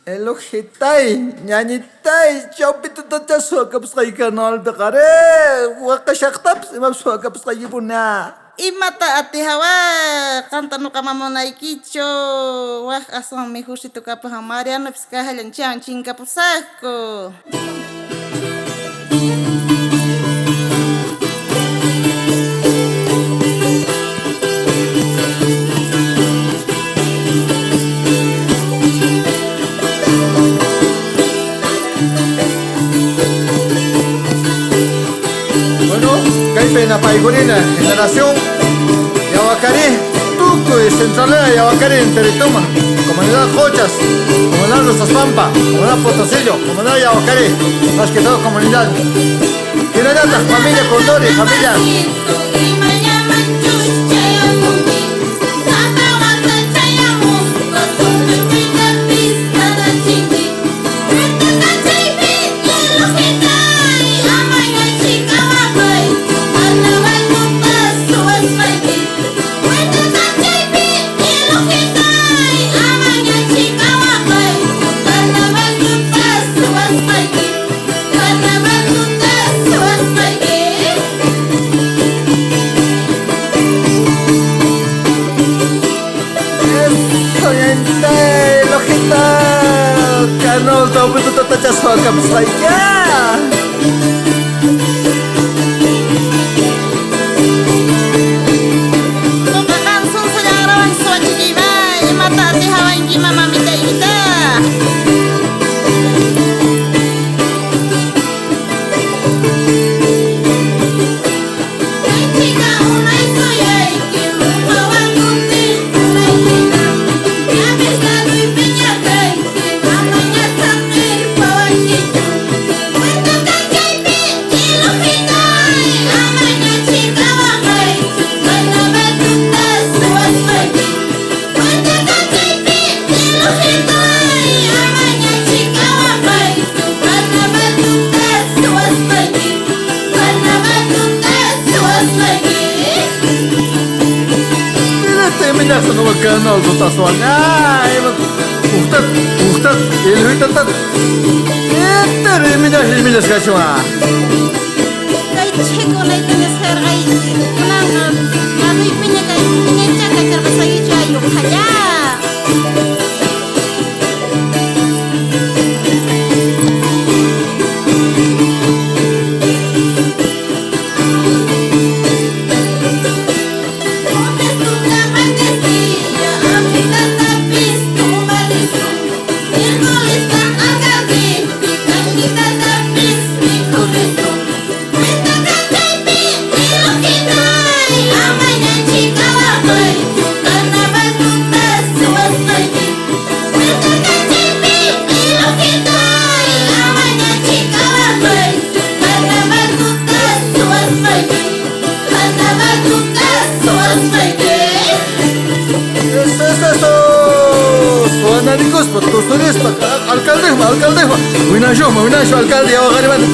Elok hitai, nyanyi tai, coba itu tata suaka peskai kanal dekare, waka syaktab imam suaka peskai punya. Imata ati hawa kanta no kama monai kicho wah asong mi husi tu kapu hamari anu piska halen chan chin kapu sako. Bueno, kay pena paigurina, generación Yawacari, Tuco y Centralera Yawacari en Terituma, comunidad Jochas, comunidad Los Pampa, comunidad Potosillo, comunidad Yawacari, más que todo comunidad. Tiene tantas familia Condori, familia. Kanal tahu betul tata jasa kamu saja. Sama kanal tu tak soalnya, uhtat, ilmu tetap, ilmu sekali cuma. Kay ceko na ito na sir ay kunang ano ipinya kay pinencha kay karbasay jayo kaya. Narikus, betul tulis, alkalde, winasho, alkalde, awak ada mana?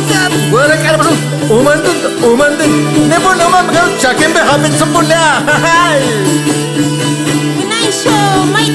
Boleh kan masuk? Umantu, nebo nama mereka cakembe habis sempurna. Winasho, mai